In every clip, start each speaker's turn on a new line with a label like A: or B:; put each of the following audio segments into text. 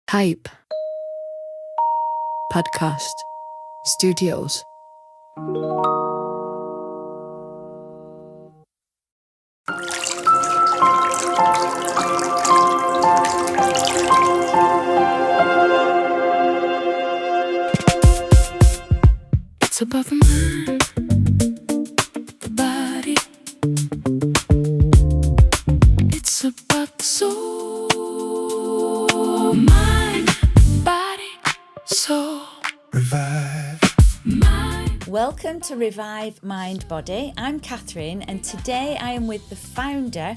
A: Type Podcast Studios. It's above the mind, the body. It's about the soul, mind, body, soul. Revive.
B: Welcome to Revive Mind Body. I'm Catherine, and today I am with the founder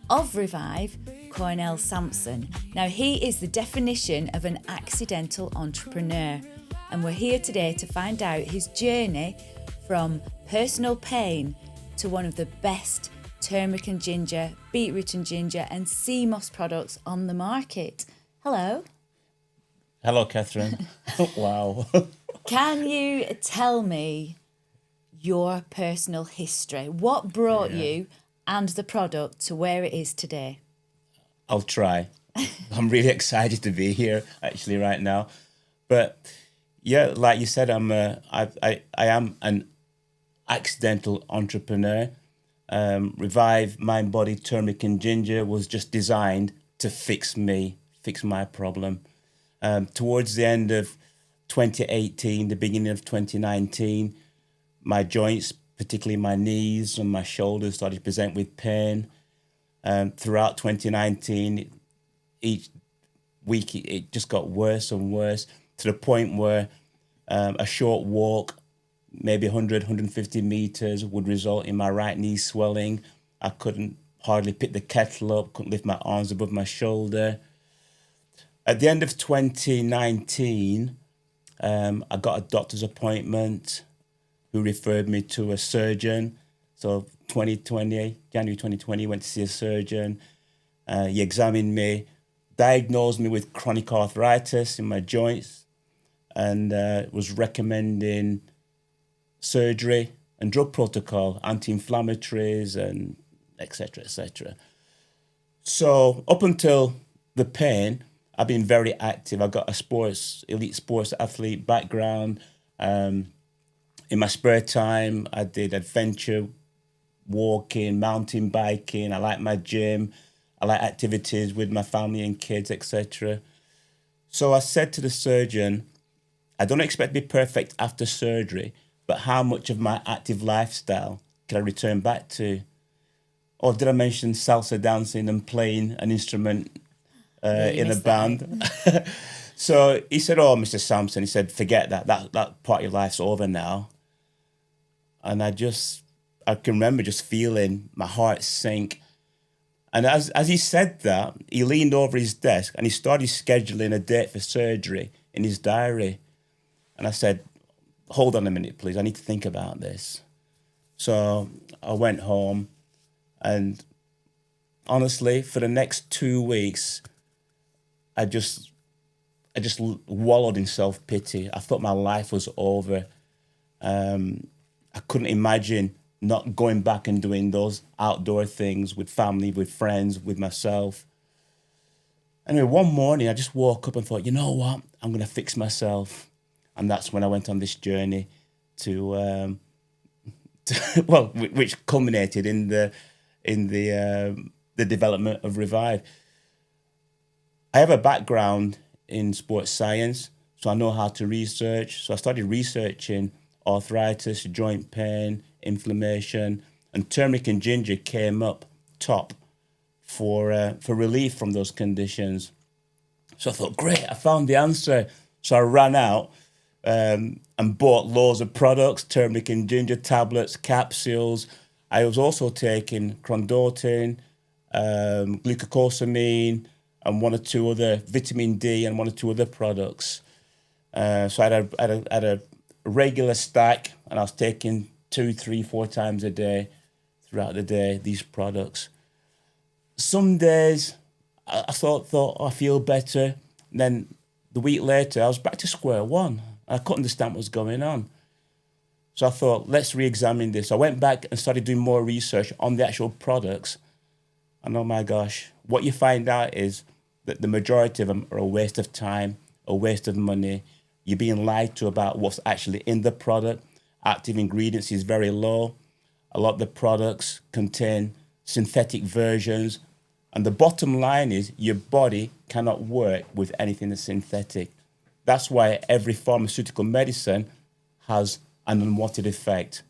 B: of Revive, Cornel Sampson. Now, he is the definition of an accidental entrepreneur, and we're here today to find out his journey from personal pain to one of the best turmeric and ginger, beetroot and ginger, and sea moss products on the market. Hello.
C: Hello, Catherine. Wow.
B: Can you tell me your personal history? What brought you and the product to where it is today?
C: I'll try. I'm really excited to be here actually right now. But yeah, like you said, I am an accidental entrepreneur. Revive Mind Body Turmeric and Ginger was just designed to fix my problem. Towards the end of 2018, the beginning of 2019, my joints, particularly my knees and my shoulders, started to present with pain. Throughout 2019, each week it just got worse and worse, to the point where a short walk, maybe 100, 150 meters, would result in my right knee swelling. I couldn't hardly pick the kettle up, couldn't lift my arms above my shoulder. At the end of 2019, I got a doctor's appointment who referred me to a surgeon. So January 2020, went to see a surgeon. He examined me, diagnosed me with chronic arthritis in my joints, and was recommending surgery and drug protocol, anti-inflammatories, and et cetera, et cetera. So up until the pain, I've been very active. I've got a elite sports athlete background. In my spare time, I did adventure walking, mountain biking. I like my gym. I like activities with my family and kids, etc. So I said to the surgeon, I don't expect to be perfect after surgery, but how much of my active lifestyle can I return back to? Or did I mention salsa dancing and playing an instrument in a band? So he said, oh, Mr. Sampson, he said, forget that part of your life's over now. And I can remember just feeling my heart sink. And as he said that, he leaned over his desk and he started scheduling a date for surgery in his diary. And I said, hold on a minute, please. I need to think about this. So I went home, and honestly, for the next 2 weeks, I just wallowed in self-pity. I thought my life was over. I couldn't imagine not going back and doing those outdoor things with family, with friends, with myself. Anyway, one morning I just woke up and thought, you know what? I'm going to fix myself. And that's when I went on this journey to which culminated in the development of Revive. I have a background in sports science, so I know how to research. So I started researching arthritis, joint pain, inflammation, and turmeric and ginger came up top for relief from those conditions. So I thought, great, I found the answer. So I ran out and bought loads of products, turmeric and ginger tablets, capsules. I was also taking chondroitin, glucosamine, and one or two other vitamin D and one or two other products. So I had a regular stack, and I was taking 2, 3, 4 times a day throughout the day, these products. Some days I thought, I feel better. And then the week later, I was back to square one. I couldn't understand what was going on. So I thought, let's re-examine this. I went back and started doing more research on the actual products. And oh my gosh, what you find out is that the majority of them are a waste of time, a waste of money. You're being lied to about what's actually in the product. Active ingredients is very low. A lot of the products contain synthetic versions. And the bottom line is your body cannot work with anything that's synthetic. That's why every pharmaceutical medicine has an unwanted effect.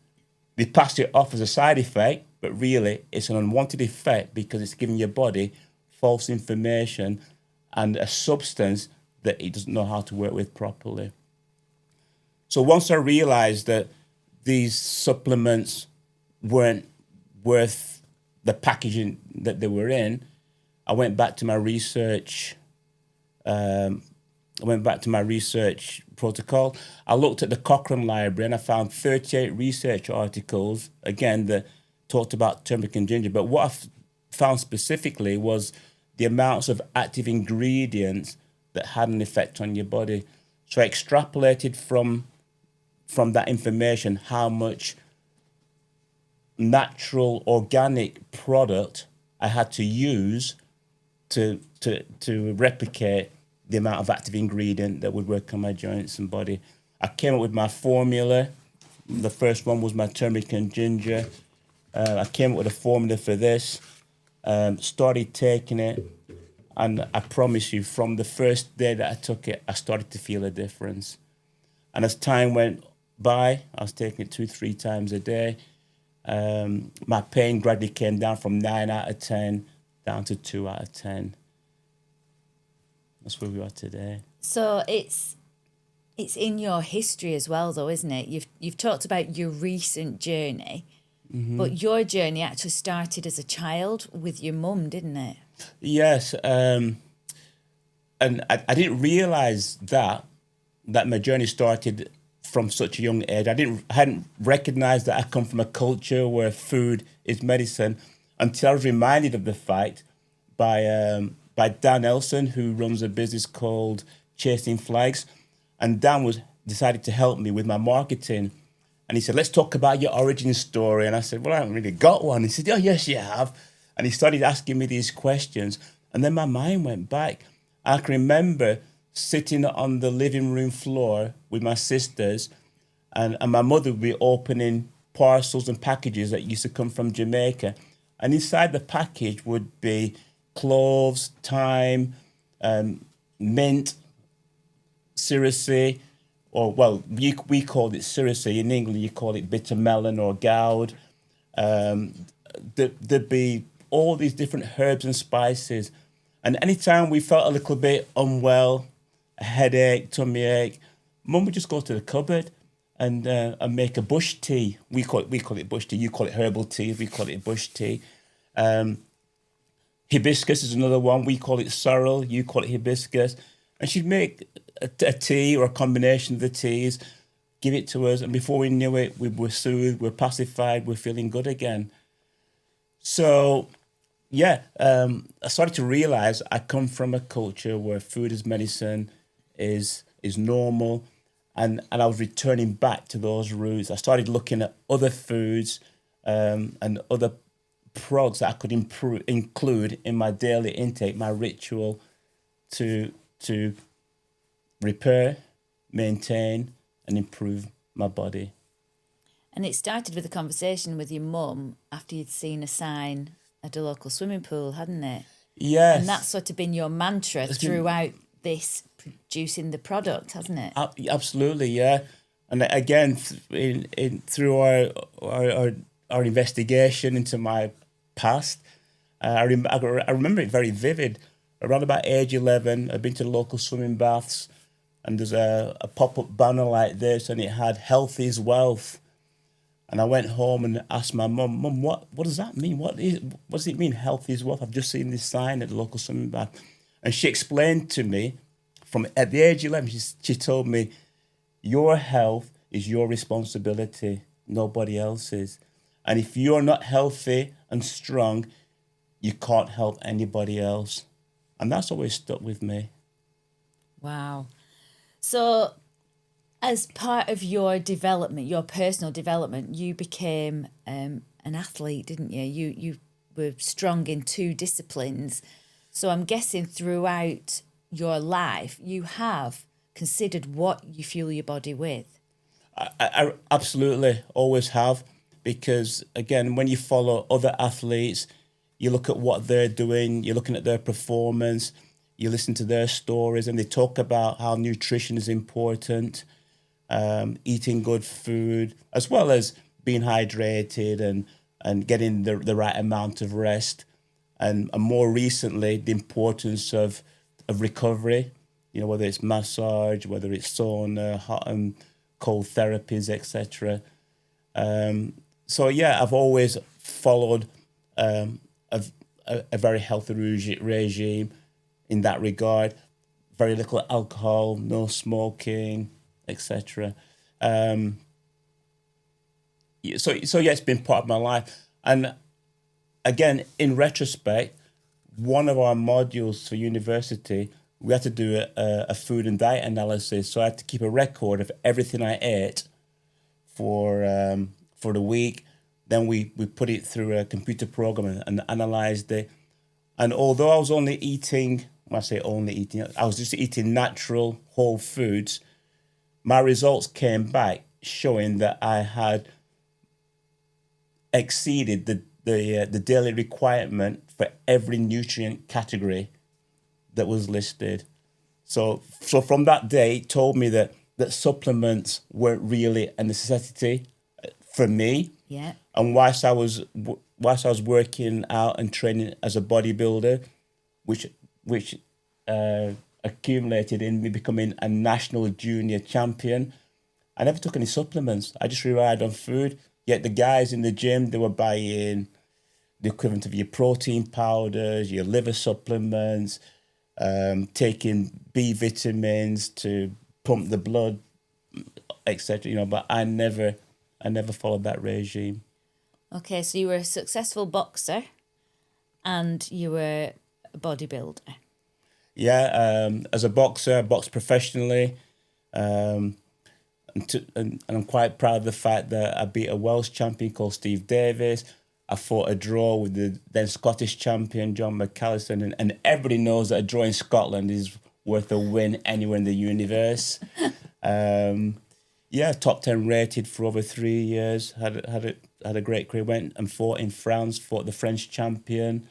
C: They pass it off as a side effect, but really it's an unwanted effect because it's giving your body false information and a substance that it doesn't know how to work with properly. So once I realized that these supplements weren't worth the packaging that they were in, I went back to my research. Protocol. I looked at the Cochrane Library and I found 38 research articles, again, that talked about turmeric and ginger. But what I found specifically was the amounts of active ingredients that had an effect on your body. So I extrapolated from that information how much natural, organic product I had to use to replicate the amount of active ingredient that would work on my joints and body. I came up with my formula. The first one was my turmeric and ginger. I came up with a formula for this, started taking it, and I promise you, from the first day that I took it, I started to feel a difference. And as time went by, I was taking it 2-3 times a day. My pain gradually came down from 9 out of 10 down to 2 out of 10. That's where we are today.
B: So it's in your history as well, though, isn't it? You've talked about your recent journey, but your journey actually started as a child with your mum, didn't it?
C: Yes, and I didn't realise that my journey started from such a young age. I hadn't recognised that I come from a culture where food is medicine until I was reminded of the fact by Dan Elson, who runs a business called Chasing Flags. And Dan decided to help me with my marketing. And he said, let's talk about your origin story. And I said, well, I haven't really got one. He said, oh, yes, you have. And he started asking me these questions. And then my mind went back. I can remember sitting on the living room floor with my sisters, and my mother would be opening parcels and packages that used to come from Jamaica. And inside the package would be cloves, thyme, mint, sericea, or, well, we called it sericea. In England, you call it bitter melon or gourd. There'd be all these different herbs and spices. And anytime we felt a little bit unwell, a headache, tummy ache, Mum would just go to the cupboard and make a bush tea. We call it bush tea. You call it herbal tea. We call it bush tea. Hibiscus is another one. We call it sorrel. You call it hibiscus. And she'd make a tea or a combination of the teas, give it to us, and before we knew it, we were soothed, we're pacified, we're feeling good again. So, yeah, I started to realise I come from a culture where food as medicine is normal, and I was returning back to those roots. I started looking at other foods and other products that I could include in my daily intake, my ritual to repair, maintain, and improve my body.
B: And it started with a conversation with your mum after you'd seen a sign at a local swimming pool, hadn't it?
C: Yes.
B: And that's sort of been your mantra throughout this producing the product, hasn't it?
C: Absolutely, yeah. And again, through our investigation into my past, I remember it very vivid. Around about age 11, I'd been to the local swimming baths, and there's a pop-up banner like this, and it had "Health is Wealth." And I went home and asked my mum, what does that mean? What does it mean, health is wealth? I've just seen this sign at the local swimming bath. And she explained to me, at the age of 11, she told me, your health is your responsibility, nobody else's. And if you're not healthy and strong, you can't help anybody else. And that's always stuck with me.
B: Wow. So as part of your development, your personal development, you became an athlete, didn't you? You were strong in 2 disciplines. So I'm guessing throughout your life, you have considered what you fuel your body with.
C: I absolutely always have, because again, when you follow other athletes, you look at what they're doing, you're looking at their performance, you listen to their stories, and they talk about how nutrition is important, eating good food, as well as being hydrated and getting the right amount of rest. And more recently, the importance of recovery, you know, whether it's massage, whether it's sauna, hot and cold therapies, etc. So yeah, I've always followed a very healthy regime in that regard. Very little alcohol, no smoking, etc. So yeah, it's been part of my life. And again, in retrospect, one of our modules for university, we had to do a food and diet analysis. So I had to keep a record of everything I ate for the week. Then we put it through a computer program and analysed it. And although I was only eating, when I say only eating, I was just eating natural whole foods, my results came back showing that I had exceeded the daily requirement for every nutrient category that was listed. So from that day, it told me that supplements weren't really a necessity for me.
B: Yeah.
C: And whilst I was working out and training as a bodybuilder, which accumulated in me becoming a national junior champion, I never took any supplements. I just relied on food. Yet the guys in the gym, they were buying the equivalent of your protein powders, your liver supplements, taking B vitamins to pump the blood, etc. You know, but I never followed that regime.
B: Okay, so you were a successful boxer and you were a bodybuilder.
C: Yeah, as a boxer, I boxed professionally. And I'm quite proud of the fact that I beat a Welsh champion called Steve Davis. I fought a draw with the then Scottish champion, John McAllister, and everybody knows that a draw in Scotland is worth a win anywhere in the universe. Yeah, top 10 rated for over 3 years. Had a great career. Went and fought in France, fought the French champion.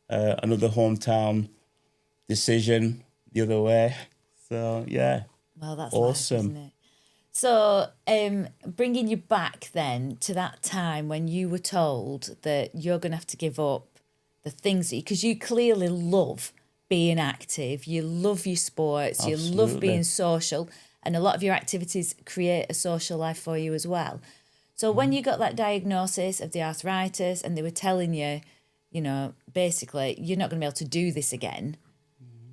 C: Another hometown decision the other way. So yeah,
B: Well, that's
C: awesome.
B: life, isn't it? So, bringing you back then to that time when you were told that you're going to have to give up the things that because you clearly love being active, you love your sports,
C: Absolutely.
B: you love being social, and a lot of your activities create a social life for you as well. So when you got that diagnosis of the arthritis and they were telling you, you know, basically you're not going to be able to do this again,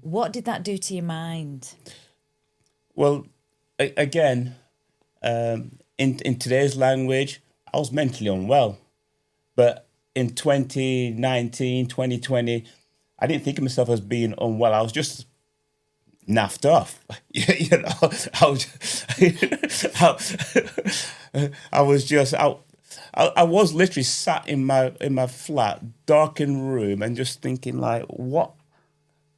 B: what did that do to your mind?
C: Well, again, in today's language, I was mentally unwell. But in 2019, 2020, I didn't think of myself as being unwell. I was just naffed off. You know, I was literally sat in my flat, darkened room and just thinking like, what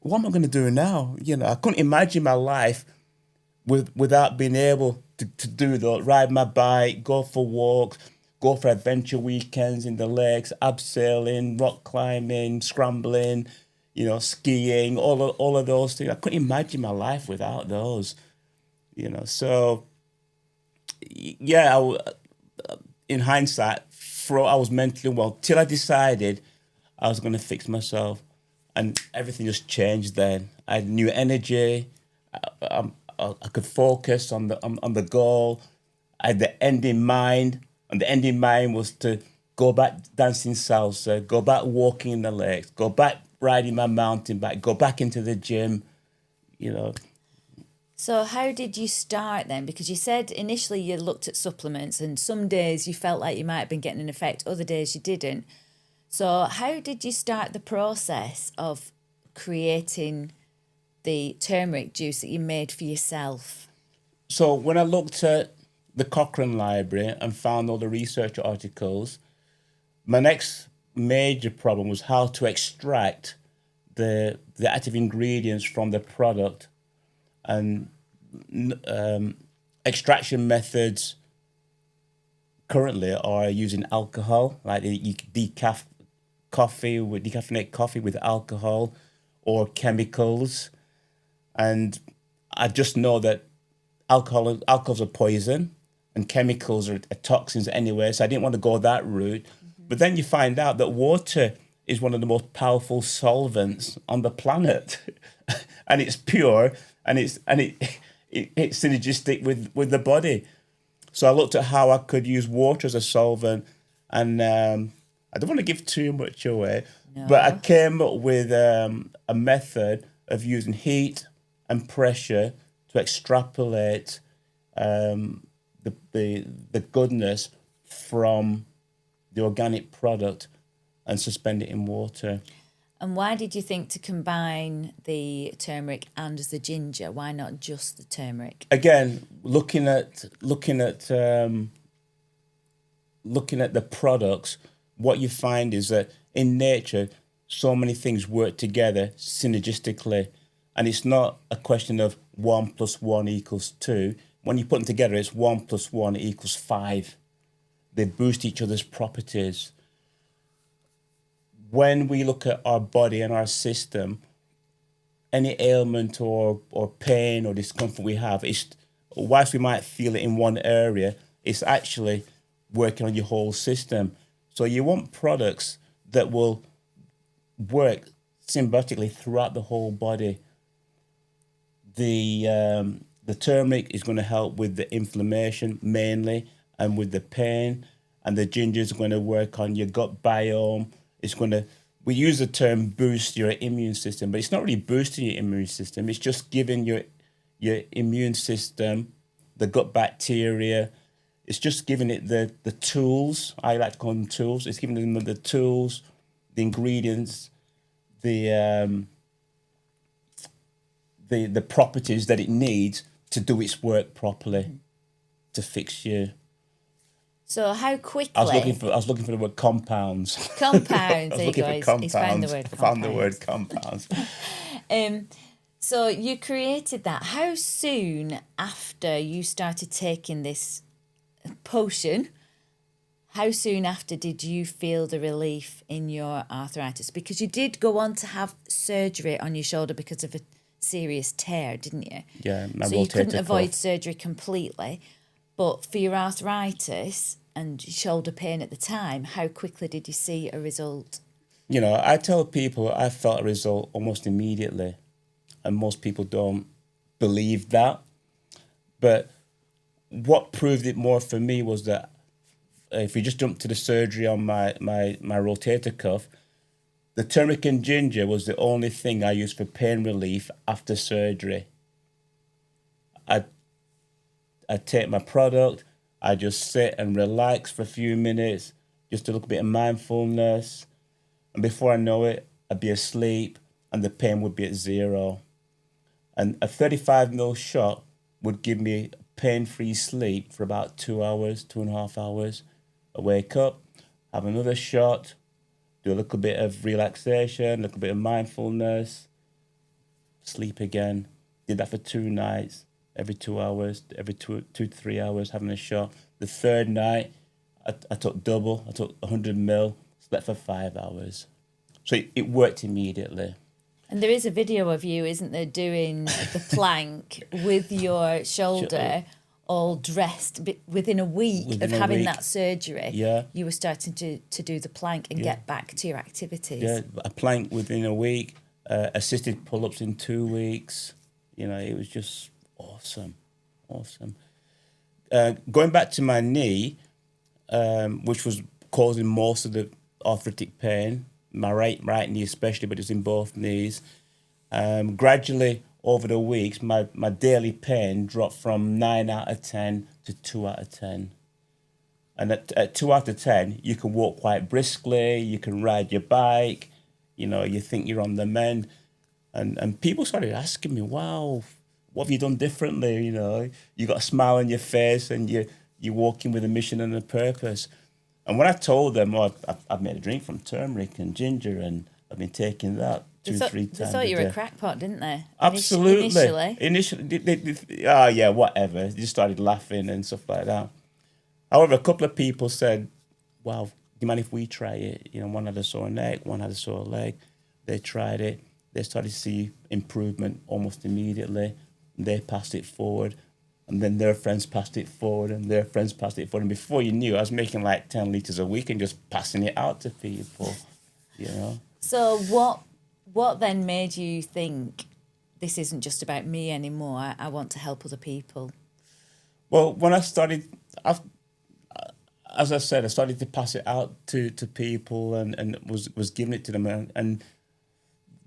C: am I going to do now? You know, I couldn't imagine my life without being able to do that, ride my bike, go for walks, go for adventure weekends in the lakes, abseiling, rock climbing, scrambling, you know, skiing, all of those things. I couldn't imagine my life without those, you know. So, yeah, in hindsight, I was mentally well till I decided I was going to fix myself, and everything just changed then. I had new energy. I could focus on the goal. I had the end in mind, and the end in mind was to go back dancing salsa, go back walking in the lakes, go back riding my mountain bike, go back into the gym, you know.
B: So how did you start then? Because you said initially you looked at supplements and some days you felt like you might have been getting an effect, other days you didn't. So how did you start the process of creating the turmeric juice that you made for yourself?
C: So when I looked at the Cochrane Library and found all the research articles, my next major problem was how to extract the active ingredients from the product, and extraction methods currently are using alcohol, like you decaffeinate coffee with alcohol or chemicals. And I just know that alcohol's a poison and chemicals are toxins anyway, so I didn't want to go that route. But then you find out that water is one of the most powerful solvents on the planet, and it's pure, and it's synergistic with the body. So I looked at how I could use water as a solvent, and I don't want to give too much away, but I came up with a method of using heat and pressure to extrapolate the goodness from the organic product and suspend it in water.
B: And why did you think to combine the turmeric and the ginger? Why not just the turmeric?
C: Again, looking at the products, what you find is that in nature, so many things work together synergistically, and it's not a question of 1 + 1 = 2. When you put them together, it's 1 + 1 = 5. They boost each other's properties. When we look at our body and our system, any ailment or pain or discomfort we have, whilst we might feel it in one area, it's actually working on your whole system. So you want products that will work symbiotically throughout the whole body. The turmeric is going to help with the inflammation mainly and with the pain, and the ginger is going to work on your gut biome. We use the term boost your immune system, but it's not really boosting your immune system. It's just giving your immune system, the gut bacteria, it's just giving it the tools. I like to call them tools. It's giving them the tools, the ingredients, the properties that it needs to do its work properly, to fix you.
B: So how quickly?
C: I was looking for the word compounds.
B: Compounds. There you go.
C: He's
B: found the word compounds.
C: Found the word compounds.
B: So you created that. How soon after you started taking this potion, how soon after did you feel the relief in your arthritis? Because you did go on to have surgery on your shoulder because of a serious tear, didn't you?
C: Yeah, my rotator cuff.
B: So you couldn't avoid surgery completely. But for your arthritis and shoulder pain at the time, how quickly did you see a result?
C: You know, I tell people I felt a result almost immediately, and most people don't believe that. But what proved it more for me was that if we just jump to the surgery on my rotator cuff, the turmeric and ginger was the only thing I used for pain relief after surgery. I take my product, I just sit and relax for a few minutes, just a little bit of mindfulness, and before I know it, I'd be asleep and the pain would be at 0. And a 35 ml shot would give me pain-free sleep for about 2 hours, 2.5 hours. I wake up, have another shot, do a little bit of relaxation, a little bit of mindfulness, sleep again. Did that for 2 nights. Every 2 hours, every 2 to 3 hours, having a shot. The third night, I took double. I took 100 ml, slept for 5 hours. So it worked immediately.
B: And there is a video of you, isn't there, doing the plank with your shoulder all dressed. Within a week of having that surgery, you were starting to do the plank and get back to your activities.
C: Yeah, a plank within a week, assisted pull-ups in 2 weeks. You know, it was just awesome. Going back to my knee, which was causing most of the arthritic pain, my right knee especially, but it's in both knees. Gradually over the weeks, my daily pain dropped from 9 out of 10 to 2 out of 10. And at 2 out of 10, you can walk quite briskly, you can ride your bike, you know, you think you're on the mend. And people started asking me, wow, what have you done differently? You know, you got a smile on your face and you're walking with a mission and a purpose. And when I told them, I've made a drink from turmeric and ginger and I've been taking that 3
B: They
C: times
B: thought
C: a
B: you were
C: day.
B: a crackpot, didn't they?
C: Absolutely.
B: Initially.
C: Yeah, whatever. They just started laughing and stuff like that. However, a couple of people said, "Wow, do you mind if we try it?" You know, one had a sore neck, one had a sore leg. They tried it. They started to see improvement almost immediately. They passed it forward, and then their friends passed it forward, and their friends passed it forward. And before you knew, I was making like 10 liters a week and just passing it out to people. You know.
B: So what then made you think this isn't just about me anymore? I want to help other people.
C: Well, when I started, as I said, I started to pass it out to people and was giving it to them. And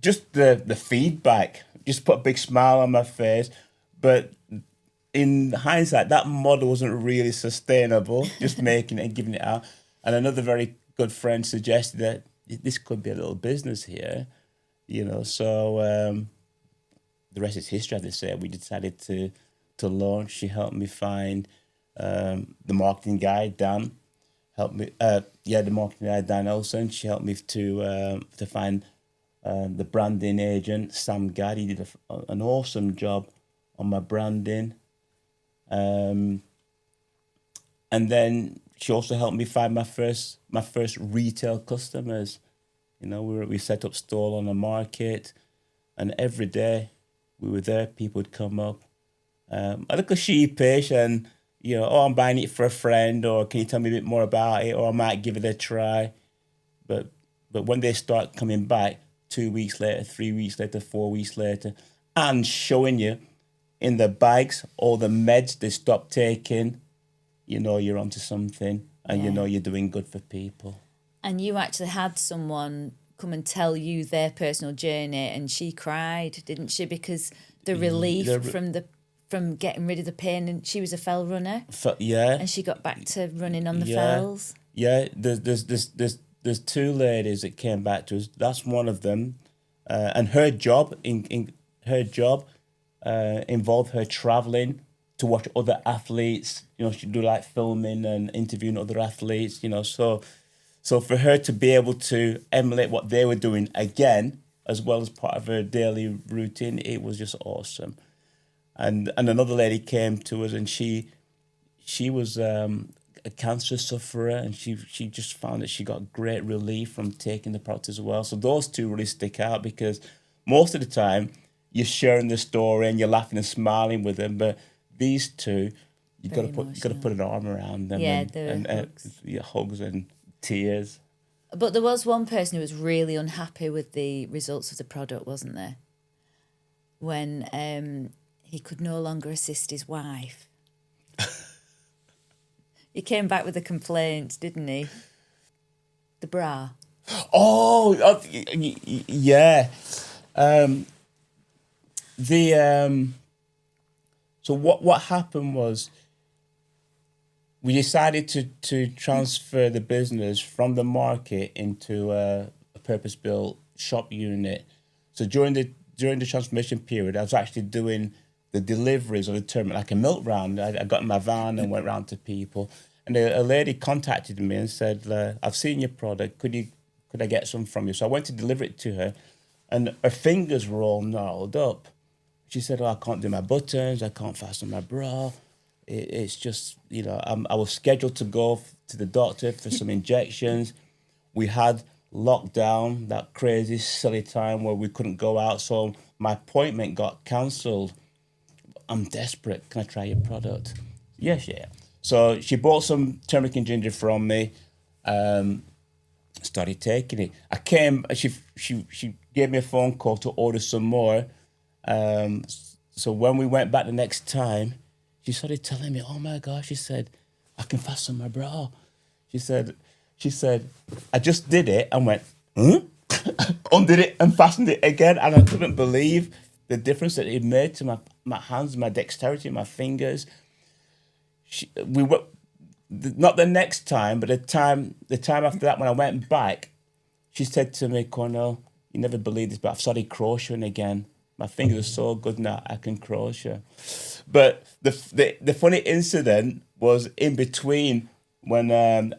C: just the feedback just put a big smile on my face. But in hindsight, that model wasn't really sustainable, just making it and giving it out. And another very good friend suggested that this could be a little business here, you know. So the rest is history, as they say. We decided to launch. She helped me find the marketing guy, Dan. Helped me, the marketing guy, Dan Olsen. She helped me to find the branding agent, Sam Gadd. He did an awesome job on my branding. And then she also helped me find my first retail customers. You know, we set up stall on the market, and every day we were there. People would come up. I look sheepish, and you know, oh, I'm buying it for a friend, or can you tell me a bit more about it, or I might give it a try. But when they start coming back 2 weeks later, 3 weeks later, 4 weeks later, and showing you in the bags all the meds they stopped taking, you know you're onto something, and you know you're doing good for people.
B: And you actually had someone come and tell you their personal journey, and she cried, didn't she? Because the relief from getting rid of the pain, and she was a fell runner. And she got back to running on the fells.
C: Yeah, there's two ladies that came back to us. That's one of them, and her job involved her traveling to watch other athletes. You know, she'd do like filming and interviewing other athletes. You know, so for her to be able to emulate what they were doing again, as well as part of her daily routine, it was just awesome. And another lady came to us, and she was a cancer sufferer, and she just found that she got great relief from taking the product as well. So those two really stick out, because most of the time you're sharing the story and you're laughing and smiling with them, but these two, you got to put an arm around them.
B: Yeah,
C: and hugs and tears.
B: But there was one person who was really unhappy with the results of the product, wasn't there? When he could no longer assist his wife. He came back with a complaint, didn't he? The bra.
C: Yeah. So what happened was, we decided to transfer the business from the market into a purpose-built shop unit. So during the transformation period, I was actually doing the deliveries of the tournament, like a milk round. I got in my van and went round to people. And a lady contacted me and said, I've seen your product. Could I get some from you? So I went to deliver it to her, and her fingers were all gnarled up. She said, I can't do my buttons. I can't fasten my bra. It's just, you know, I was scheduled to go to the doctor for some injections. We had lockdown, that crazy, silly time where we couldn't go out. So my appointment got cancelled. I'm desperate. Can I try your product? Yes, yeah. So she bought some turmeric and ginger from me. Started taking it. I came. She gave me a phone call to order some more. So when we went back the next time, she started telling me, "Oh my gosh!" She said, "I can fasten my bra." She said, "I just did it and went, undid it and fastened it again, and I couldn't believe the difference that it made to my hands, my dexterity, my fingers." We were not the next time, but the time after that, when I went back, she said to me, "Cornel, you never believe this, but I've started crocheting again. My fingers are so good now, I can crochet." But the funny incident was in between, when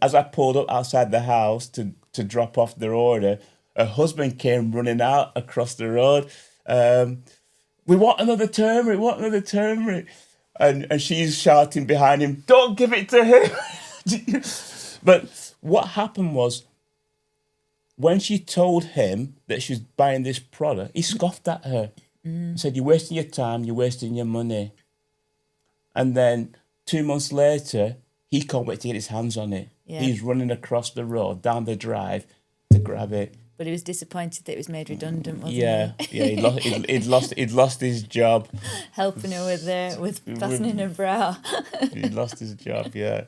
C: as I pulled up outside the house to drop off their order, Her husband came running out across the road. We want another turmeric, want another turmeric. And she's shouting behind him, don't give it to him. But what happened was, when she told him that she was buying this product, he scoffed at her. He said, you're wasting your time, you're wasting your money. And then 2 months later, he can't wait to get his hands on it.
B: Yeah.
C: He's running across the road, down the drive to grab it.
B: But he was disappointed that it was made redundant, wasn't he?
C: Yeah, he'd lost his job.
B: Helping her with fastening her bra.
C: He lost his job, yeah.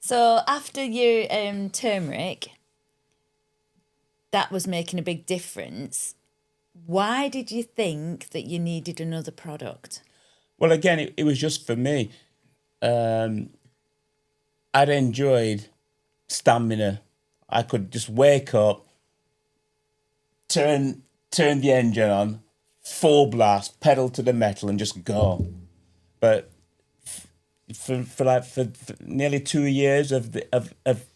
B: So after your turmeric, that was making a big difference. Why did you think that you needed another product?
C: Well, again, it was just for me. I'd enjoyed stamina. I could just wake up, turn the engine on, full blast, pedal to the metal, and just go. But for nearly 2 years of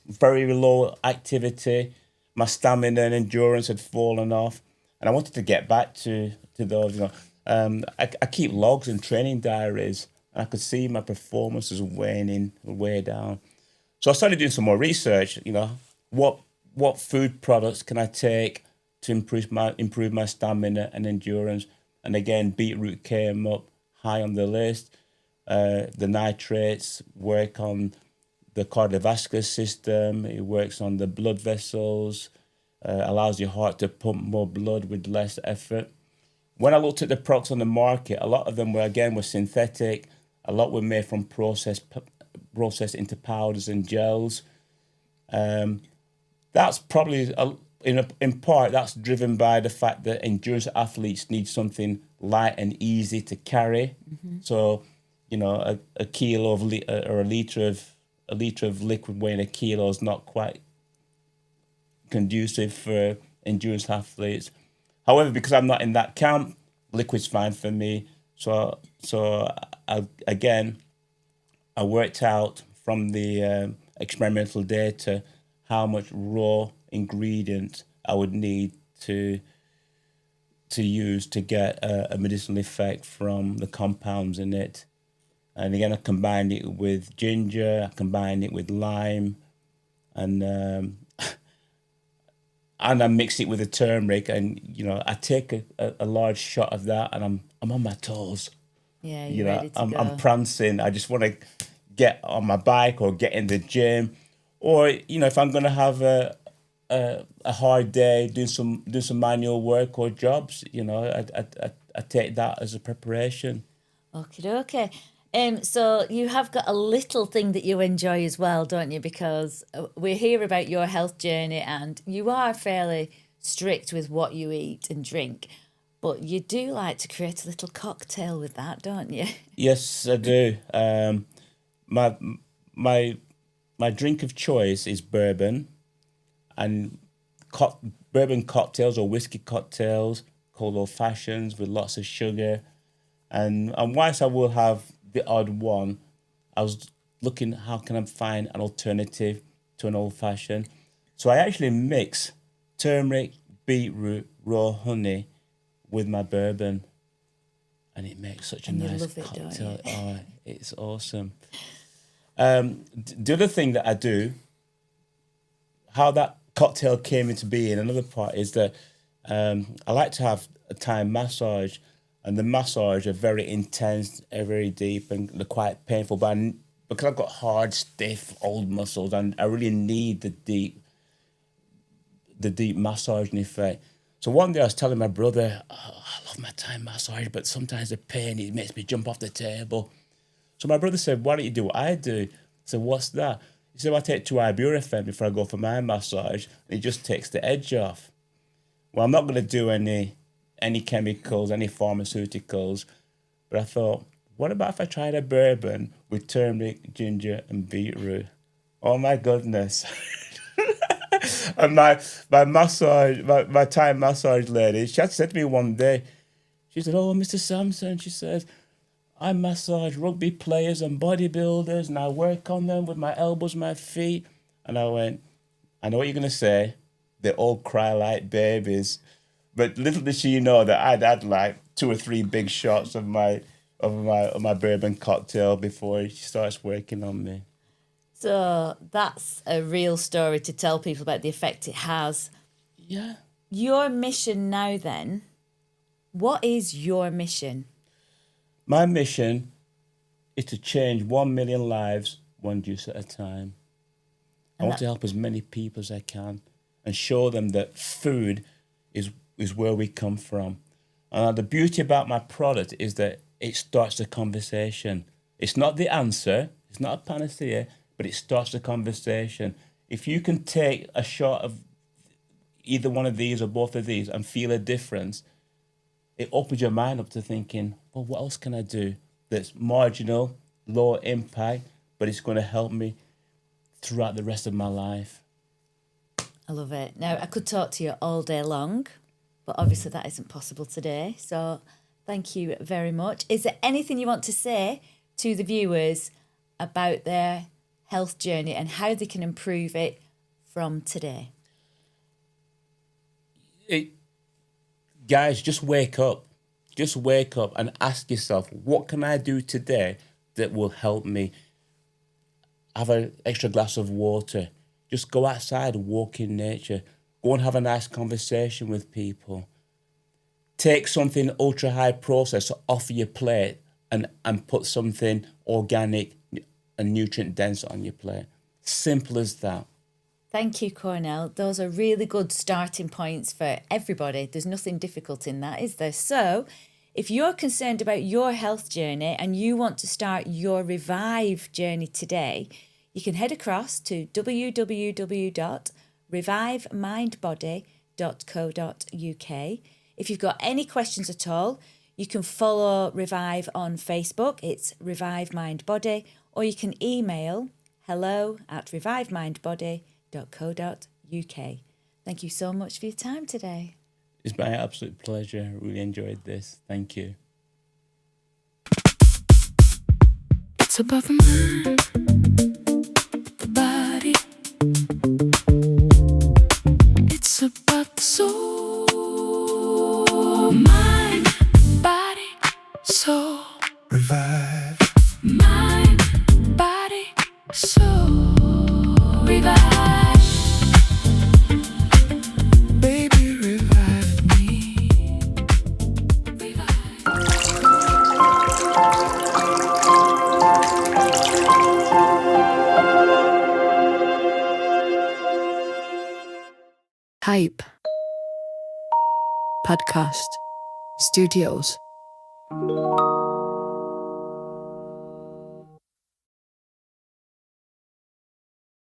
C: very low activity, my stamina and endurance had fallen off, and I wanted to get back to those. I keep logs and training diaries, and I could see my performance was waning, way down. So I started doing some more research. What food products can I take to improve my stamina and endurance? And again, beetroot came up high on the list. The nitrates work on the cardiovascular system. It works on the blood vessels. Allows your heart to pump more blood with less effort. When I looked at the products on the market, a lot of them were synthetic. A lot were made from processed into powders and gels. That's probably in part that's driven by the fact that endurance athletes need something light and easy to carry. Mm-hmm. So, a kilo of or a liter of liquid weighing a kilo is not quite conducive for endurance athletes. However, because I'm not in that camp, liquid's fine for me. So I worked out from the experimental data how much raw ingredient I would need to use to get a medicinal effect from the compounds in it. And again, I combined it with ginger, I combined it with lime, and I mix it with the turmeric, and I take a large shot of that, and I'm on my toes.
B: Yeah, you're ready to go.
C: I'm prancing. I just want to get on my bike or get in the gym, or if I'm gonna have a hard day doing some manual work or jobs, I take that as a preparation.
B: Okay. So you have got a little thing that you enjoy as well, don't you? Because we hear about your health journey, and you are fairly strict with what you eat and drink, but you do like to create a little cocktail with that, don't you?
C: Yes, I do. My drink of choice is bourbon, and bourbon cocktails or whiskey cocktails called old fashions with lots of sugar, and whilst I will have the odd one, I was looking how can I find an alternative to an old fashioned. So I actually mix turmeric, beetroot, raw honey with my bourbon, and it makes such a nice cocktail. Oh, it's awesome. The other thing that I do, how that cocktail came into being, another part is that I like to have a Thai massage. And the massage are very intense, very deep, and they're quite painful. But because I've got hard, stiff, old muscles, and I really need the deep massaging effect. So one day I was telling my brother, I love my Thai massage, but sometimes the pain, it makes me jump off the table. So my brother said, why don't you do what I do? I said, what's that? He said, well, I take 2 ibuprofen before I go for my massage. And it just takes the edge off. Well, I'm not going to do any chemicals, any pharmaceuticals. But I thought, what about if I tried a bourbon with turmeric, ginger, and beetroot? Oh my goodness. And my Thai massage lady, she had said to me one day, she said, oh, Mr. Sampson, she says, I massage rugby players and bodybuilders, and I work on them with my elbows, my feet. And I went, I know what you're going to say, they all cry like babies. But little did she know that I'd had like 2 or 3 big shots of my bourbon cocktail before she starts working on me.
B: So that's a real story to tell people about the effect it has.
C: Yeah.
B: Your mission now then, what is your mission?
C: My mission is to change 1 million lives, one juice at a time. I want to help as many people as I can and show them that food is where we come from. And the beauty about my product is that it starts the conversation. It's not the answer, it's not a panacea, but it starts the conversation. If you can take a shot of either one of these or both of these and feel a difference, it opens your mind up to thinking, well, what else can I do that's marginal, low impact, but it's going to help me throughout the rest of my life.
B: I love it. Now, I could talk to you all day long, but obviously that isn't possible today. So thank you very much. Is there anything you want to say to the viewers about their health journey and how they can improve it from today?
C: Guys, just wake up. Just wake up and ask yourself, what can I do today that will help me? Have an extra glass of water. Just go outside, walk in nature. Go and have a nice conversation with people. Take something ultra high processed off your plate and put something organic and nutrient dense on your plate. Simple as that.
B: Thank you, Cornel. Those are really good starting points for everybody. There's nothing difficult in that, is there? So if you're concerned about your health journey and you want to start your Revive journey today, you can head across to www.revivemindbody.co.uk. If you've got any questions at all, you can follow Revive on Facebook. It's Revive Mind Body, or you can email hello@revivemindbody.co.uk. Thank you so much for your time today.
C: It's my absolute pleasure. I really enjoyed this. Thank you.
A: It's about the mind, the body. It's about the soul, mind, body, soul. Revive. Mind, body, soul. Revive. Baby, revive me. Revive. Hype Podcast Studios.